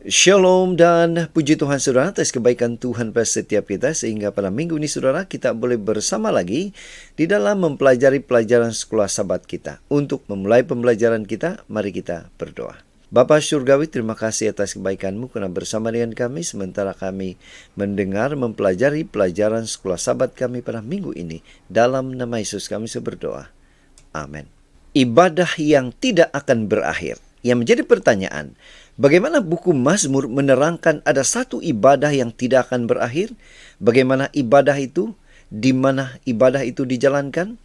Shalom dan puji Tuhan saudara atas kebaikan Tuhan pada setiap kita, sehingga pada minggu ini saudara kita boleh bersama lagi di dalam mempelajari pelajaran sekolah Sabat kita. Untuk memulai pembelajaran kita, mari kita berdoa. Bapa Surgawi, terima kasih atas kebaikan-Mu karena bersama dengan kami sementara kami mendengar mempelajari pelajaran sekolah Sabat kami pada minggu ini. Dalam nama Yesus kami berdoa. Amin. Ibadah yang tidak akan berakhir. Yang menjadi pertanyaan, bagaimana buku Mazmur menerangkan ada satu ibadah yang tidak akan berakhir? Bagaimana ibadah itu? Di mana ibadah itu dijalankan?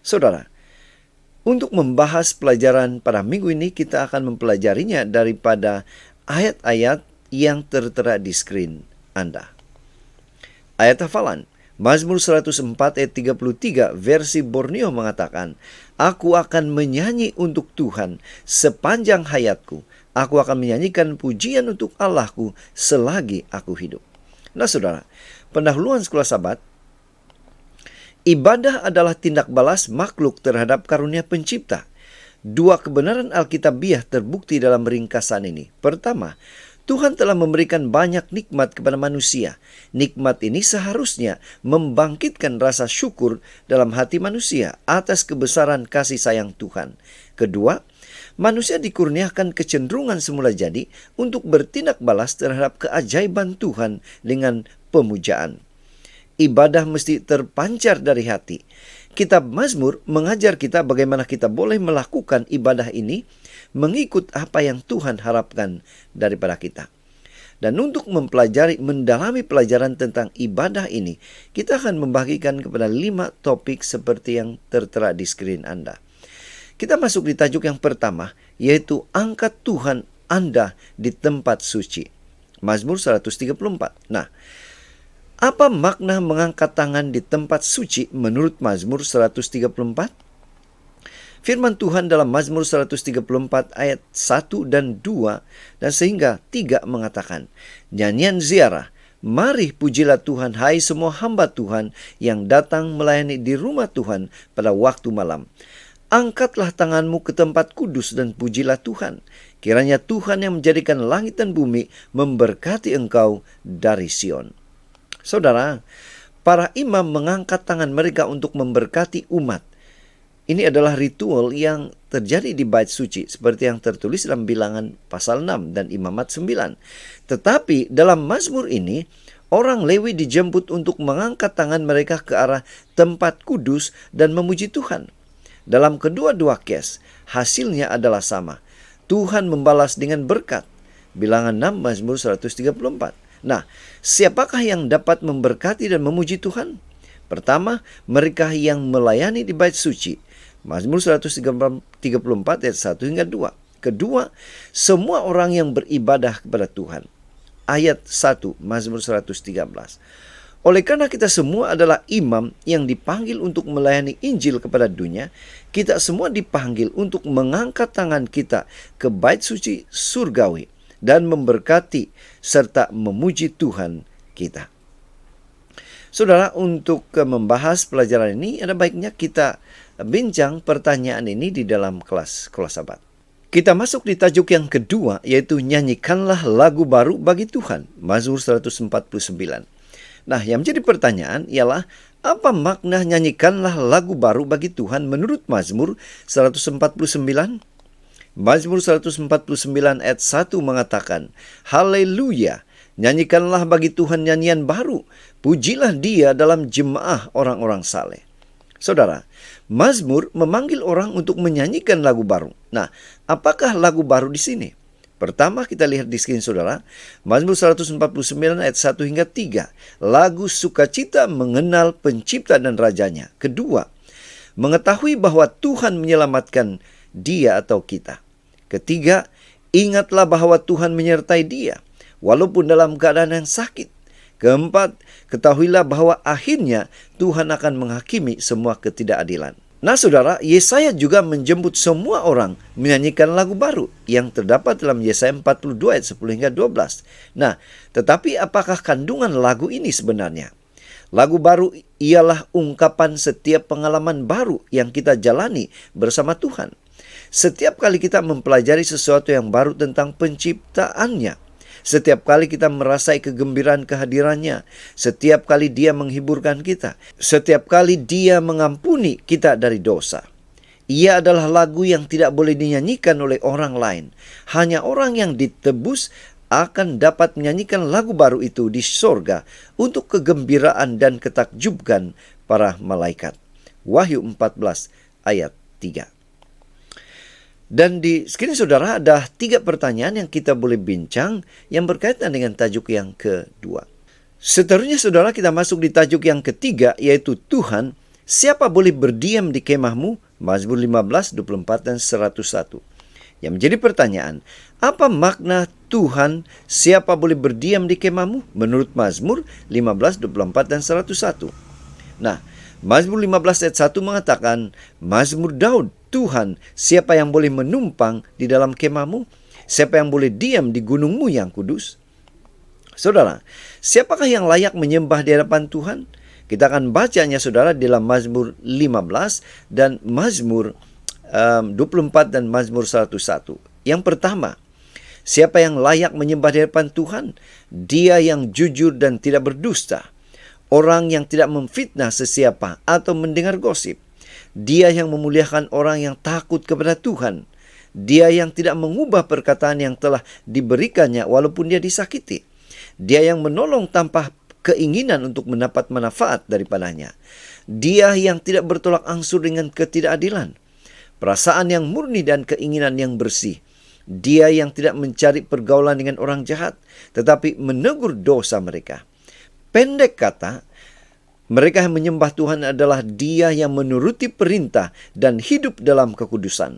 Saudara, untuk membahas pelajaran pada minggu ini, kita akan mempelajarinya daripada ayat-ayat yang tertera di screen Anda. Ayat hafalan, Mazmur 104 ayat 33 versi Borneo mengatakan, Aku akan menyanyi untuk Tuhan sepanjang hayatku. Aku akan menyanyikan pujian untuk Allahku selagi aku hidup. Nah saudara, pendahuluan sekolah Sabat, ibadah adalah tindak balas makhluk terhadap karunia pencipta. Dua kebenaran Alkitabiah terbukti dalam ringkasan ini. Pertama, Tuhan telah memberikan banyak nikmat kepada manusia. Nikmat ini seharusnya membangkitkan rasa syukur dalam hati manusia atas kebesaran kasih sayang Tuhan. Kedua, manusia dikurniakan kecenderungan semula jadi untuk bertindak balas terhadap keajaiban Tuhan dengan pemujaan. Ibadah mesti terpancar dari hati. Kitab Mazmur mengajar kita bagaimana kita boleh melakukan ibadah ini mengikut apa yang Tuhan harapkan daripada kita. Dan untuk mendalami pelajaran tentang ibadah ini, kita akan membagikan kepada 5 topik seperti yang tertera di screen Anda. Kita masuk di tajuk yang pertama, yaitu angkat Tuhan Anda di tempat suci. Mazmur 134. Nah, apa makna mengangkat tangan di tempat suci menurut Mazmur 134? Firman Tuhan dalam Mazmur 134 ayat 1 dan 2 dan sehingga 3 mengatakan, Nyanyian ziarah, mari pujilah Tuhan, hai semua hamba Tuhan yang datang melayani di rumah Tuhan pada waktu malam. Angkatlah tanganmu ke tempat kudus dan pujilah Tuhan. Kiranya Tuhan yang menjadikan langit dan bumi memberkati engkau dari Sion. Saudara, para imam mengangkat tangan mereka untuk memberkati umat. Ini adalah ritual yang terjadi di bait suci seperti yang tertulis dalam Bilangan pasal 6 dan Imamat 9. Tetapi dalam Mazmur ini, orang Lewi dijemput untuk mengangkat tangan mereka ke arah tempat kudus dan memuji Tuhan. Dalam kedua-dua case, hasilnya adalah sama. Tuhan membalas dengan berkat. Bilangan 6 Mazmur 134. Nah, siapakah yang dapat memberkati dan memuji Tuhan? Pertama, mereka yang melayani di bait suci. Mazmur 134 ayat 1 hingga 2. Kedua, semua orang yang beribadah kepada Tuhan. Ayat 1 Mazmur 113. Oleh karena kita semua adalah imam yang dipanggil untuk melayani Injil kepada dunia, kita semua dipanggil untuk mengangkat tangan kita ke bait suci surgawi dan memberkati serta memuji Tuhan kita. Saudara, untuk membahas pelajaran ini, ada baiknya kita bincang pertanyaan ini di dalam kelas sekolah Sabat. Kita masuk di tajuk yang kedua, yaitu nyanyikanlah lagu baru bagi Tuhan. Mazmur 149. Nah, yang menjadi pertanyaan ialah, apa makna nyanyikanlah lagu baru bagi Tuhan menurut Mazmur 149? Mazmur 149 ayat 1 mengatakan, Haleluya, nyanyikanlah bagi Tuhan nyanyian baru, pujilah Dia dalam jemaah orang-orang saleh. Saudara, Mazmur memanggil orang untuk menyanyikan lagu baru. Nah, apakah lagu baru di sini? Pertama, kita lihat di screen saudara, Mazmur 149 ayat 1 hingga 3, lagu sukacita mengenal pencipta dan rajanya. Kedua, mengetahui bahwa Tuhan menyelamatkan dia atau kita. Ketiga, ingatlah bahwa Tuhan menyertai dia, walaupun dalam keadaan yang sakit. Keempat, ketahuilah bahwa akhirnya Tuhan akan menghakimi semua ketidakadilan. Nah saudara, Yesaya juga menjemput semua orang menyanyikan lagu baru yang terdapat dalam Yesaya 42 ayat 10 hingga 12. Nah, tetapi apakah kandungan lagu ini sebenarnya? Lagu baru ialah ungkapan setiap pengalaman baru yang kita jalani bersama Tuhan. Setiap kali kita mempelajari sesuatu yang baru tentang penciptaannya, Setiap kali kita merasai kegembiraan kehadirannya, setiap kali Dia menghiburkan kita, setiap kali Dia mengampuni kita dari dosa. Ia adalah lagu yang tidak boleh dinyanyikan oleh orang lain. Hanya orang yang ditebus akan dapat menyanyikan lagu baru itu di sorga untuk kegembiraan dan ketakjubkan para malaikat. Wahyu 14 ayat 3. Dan di skrin saudara ada 3 pertanyaan yang kita boleh bincang yang berkaitan dengan tajuk yang kedua. Seterusnya saudara, kita masuk di tajuk yang ketiga, yaitu Tuhan, siapa boleh berdiam di kemahmu? Mazmur 15, 24 dan 101. Yang menjadi pertanyaan, apa makna Tuhan, siapa boleh berdiam di kemahmu? Menurut Mazmur 15, 24 dan 101. Nah, Mazmur 15 ayat 1 mengatakan, Mazmur Daud, Tuhan, siapa yang boleh menumpang di dalam kemahmu? Siapa yang boleh diam di gunungmu yang kudus? Saudara, siapakah yang layak menyembah di hadapan Tuhan? Kita akan bacanya saudara di dalam Mazmur 15 dan Mazmur 24 dan Mazmur 101. Yang pertama, siapa yang layak menyembah di hadapan Tuhan? Dia yang jujur dan tidak berdusta. Orang yang tidak memfitnah sesiapa atau mendengar gosip. Dia yang memuliakan orang yang takut kepada Tuhan. Dia yang tidak mengubah perkataan yang telah diberikannya walaupun dia disakiti. Dia yang menolong tanpa keinginan untuk mendapat manfaat daripadanya. Dia yang tidak bertolak ansur dengan ketidakadilan. Perasaan yang murni dan keinginan yang bersih. Dia yang tidak mencari pergaulan dengan orang jahat, tetapi menegur dosa mereka. Pendek kata, mereka yang menyembah Tuhan adalah Dia yang menuruti perintah dan hidup dalam kekudusan.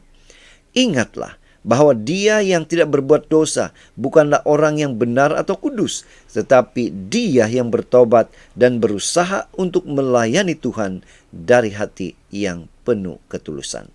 Ingatlah bahwa Dia yang tidak berbuat dosa bukanlah orang yang benar atau kudus, tetapi Dia yang bertobat dan berusaha untuk melayani Tuhan dari hati yang penuh ketulusan.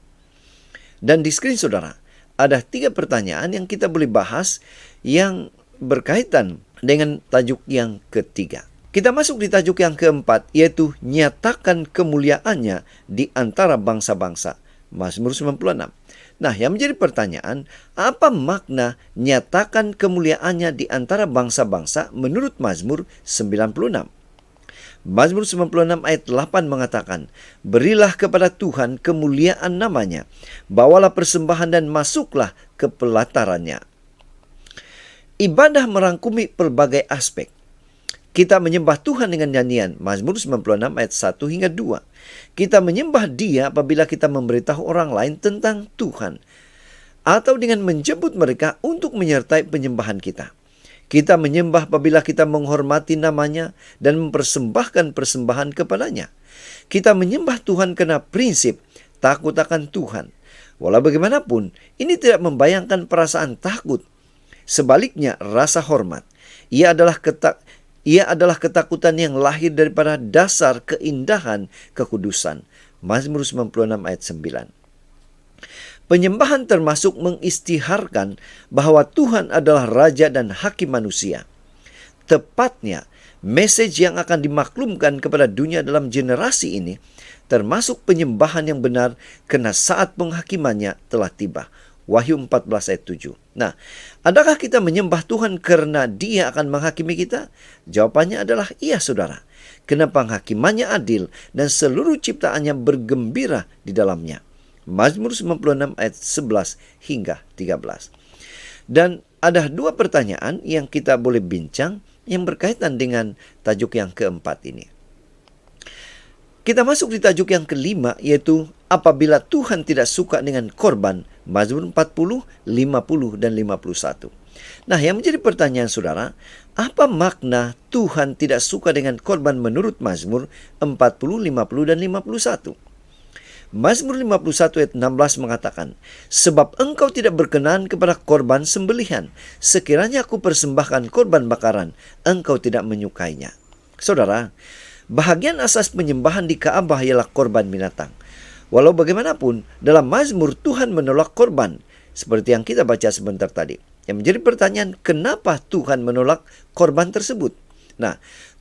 Dan di skrin saudara, ada 3 pertanyaan yang kita boleh bahas yang berkaitan dengan tajuk yang ketiga. Kita masuk di tajuk yang keempat, yaitu nyatakan kemuliaannya di antara bangsa-bangsa. Mazmur 96. Nah, yang menjadi pertanyaan, apa makna nyatakan kemuliaannya di antara bangsa-bangsa menurut Mazmur 96? Mazmur 96 ayat 8 mengatakan, berilah kepada Tuhan kemuliaan namanya, bawalah persembahan dan masuklah ke pelatarannya. Ibadah merangkumi pelbagai aspek. Kita menyembah Tuhan dengan nyanyian, Mazmur 96 ayat 1 hingga 2. Kita menyembah Dia apabila kita memberitahu orang lain tentang Tuhan, atau dengan menjemput mereka untuk menyertai penyembahan kita. Kita menyembah apabila kita menghormati namanya dan mempersembahkan persembahan kepadanya. Kita menyembah Tuhan karena prinsip takut akan Tuhan. Walau bagaimanapun, ini tidak membayangkan perasaan takut. Sebaliknya, rasa hormat. Ia adalah ketakutan yang lahir daripada dasar keindahan kekudusan. Mazmur 96 ayat 9. Penyembahan termasuk mengistiharkan bahwa Tuhan adalah Raja dan Hakim manusia. Tepatnya, message yang akan dimaklumkan kepada dunia dalam generasi ini termasuk penyembahan yang benar karena saat penghakimannya telah tiba. Wahyu 14 ayat 7. Nah, adakah kita menyembah Tuhan karena Dia akan menghakimi kita? Jawabannya adalah iya, saudara. Karena penghakimannya adil dan seluruh ciptaannya bergembira di dalamnya. Mazmur 96 ayat 11 hingga 13. Dan ada 2 pertanyaan yang kita boleh bincang yang berkaitan dengan tajuk yang keempat ini. Kita masuk di tajuk yang kelima, yaitu apabila Tuhan tidak suka dengan korban, Mazmur 40, 50, dan 51. Nah, yang menjadi pertanyaan saudara, apa makna Tuhan tidak suka dengan korban menurut Mazmur 40, 50, dan 51? Mazmur 51 ayat 16 mengatakan, sebab engkau tidak berkenan kepada korban sembelihan, sekiranya aku persembahkan korban bakaran, engkau tidak menyukainya. Saudara, bahagian asas penyembahan di Ka'bah ialah korban binatang. Walau bagaimanapun, dalam Mazmur Tuhan menolak korban, seperti yang kita baca sebentar tadi. Yang menjadi pertanyaan, kenapa Tuhan menolak korban tersebut? Nah,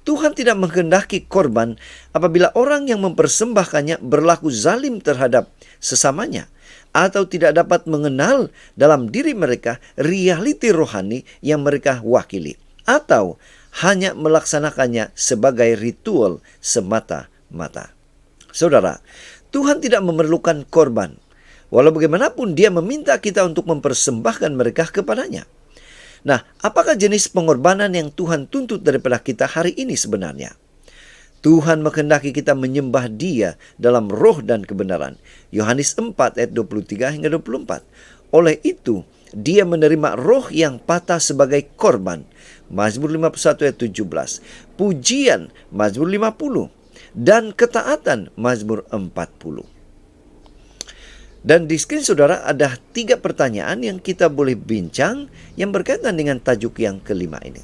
Tuhan tidak menghendaki korban apabila orang yang mempersembahkannya berlaku zalim terhadap sesamanya, atau tidak dapat mengenal dalam diri mereka realiti rohani yang mereka wakili, atau hanya melaksanakannya sebagai ritual semata-mata. Saudara, Tuhan tidak memerlukan korban. Walau bagaimanapun Dia meminta kita untuk mempersembahkan mereka kepadanya. Nah, apakah jenis pengorbanan yang Tuhan tuntut daripada kita hari ini sebenarnya? Tuhan menghendaki kita menyembah Dia dalam roh dan kebenaran. Yohanes 4 ayat 23 hingga 24. Oleh itu, Dia menerima roh yang patah sebagai korban. Mazmur 51 ayat 17. Pujian Mazmur 50. Dan ketaatan Mazmur 40. Dan di skrin saudara ada 3 pertanyaan yang kita boleh bincang yang berkaitan dengan tajuk yang kelima ini.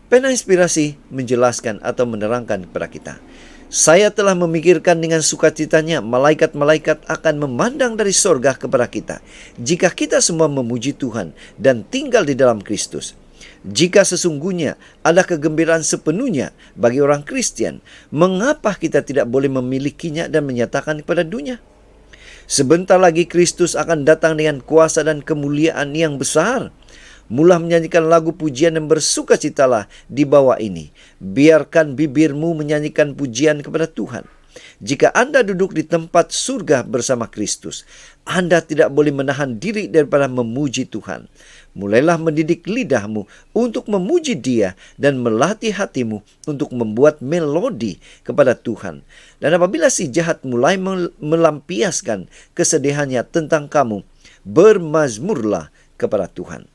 Pena Inspirasi menjelaskan atau menerangkan kepada kita. Saya telah memikirkan dengan sukacitanya malaikat-malaikat akan memandang dari sorga kepada kita jika kita semua memuji Tuhan dan tinggal di dalam Kristus. Jika sesungguhnya ada kegembiraan sepenuhnya bagi orang Kristen, mengapa kita tidak boleh memilikinya dan menyatakan kepada dunia? Sebentar lagi Kristus akan datang dengan kuasa dan kemuliaan yang besar. Mula menyanyikan lagu pujian dan bersukacitalah di bawah ini. Biarkan bibirmu menyanyikan pujian kepada Tuhan. Jika Anda duduk di tempat surga bersama Kristus, Anda tidak boleh menahan diri daripada memuji Tuhan. Mulailah mendidik lidahmu untuk memuji Dia dan melatih hatimu untuk membuat melodi kepada Tuhan. Dan apabila si jahat mulai melampiaskan kesedihannya tentang kamu, bermazmurlah kepada Tuhan.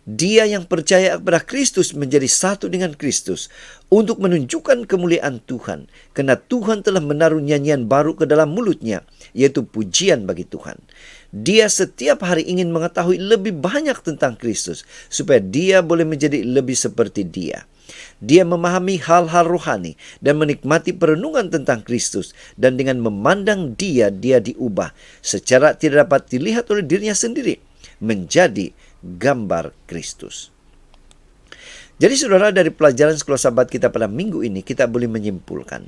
Dia yang percaya kepada Kristus menjadi satu dengan Kristus untuk menunjukkan kemuliaan Tuhan, karena Tuhan telah menaruh nyanyian baru ke dalam mulutnya, yaitu pujian bagi Tuhan. Dia setiap hari ingin mengetahui lebih banyak tentang Kristus, supaya dia boleh menjadi lebih seperti Dia. Dia memahami hal-hal rohani dan menikmati perenungan tentang Kristus, dan dengan memandang dia diubah secara tidak dapat dilihat oleh dirinya sendiri menjadi gambar Kristus. Jadi saudara, dari pelajaran Sekolah Sabat kita pada minggu ini, kita boleh menyimpulkan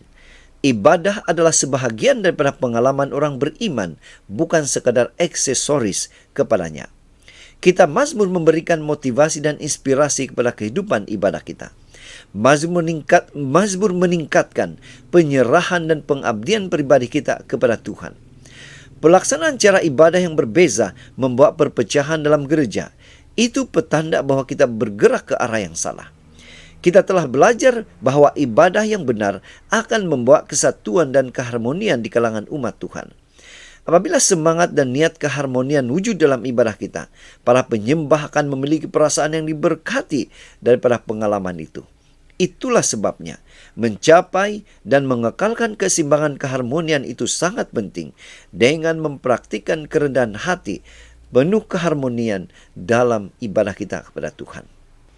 ibadah adalah sebahagian daripada pengalaman orang beriman, bukan sekadar aksesoris kepadanya. Kitab Mazmur memberikan motivasi dan inspirasi kepada kehidupan ibadah kita. Mazmur meningkatkan penyerahan dan pengabdian pribadi kita kepada Tuhan. Pelaksanaan cara ibadah yang berbeza membawa perpecahan dalam gereja. Itu petanda bahwa kita bergerak ke arah yang salah. Kita telah belajar bahwa ibadah yang benar akan membawa kesatuan dan keharmonian di kalangan umat Tuhan. Apabila semangat dan niat keharmonian wujud dalam ibadah kita, para penyembah akan memiliki perasaan yang diberkati daripada pengalaman itu. Itulah sebabnya mencapai dan mengekalkan keseimbangan keharmonian itu sangat penting dengan mempraktikkan kerendahan hati, penuh keharmonian dalam ibadah kita kepada Tuhan.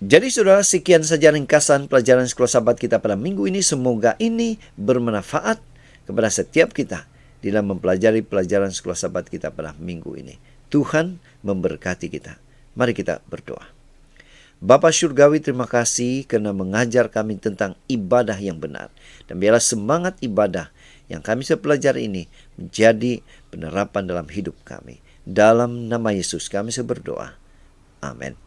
Jadi saudara, sekian saja ringkasan pelajaran Sekolah Sabat kita pada minggu ini. Semoga ini bermanfaat kepada setiap kita dalam mempelajari pelajaran Sekolah Sabat kita pada minggu ini. Tuhan memberkati kita. Mari kita berdoa. Bapa Syurgawi, terima kasih karena mengajar kami tentang ibadah yang benar. Dan biarlah semangat ibadah yang kami pelajari ini menjadi penerapan dalam hidup kami. Dalam nama Yesus kami berdoa. Amin.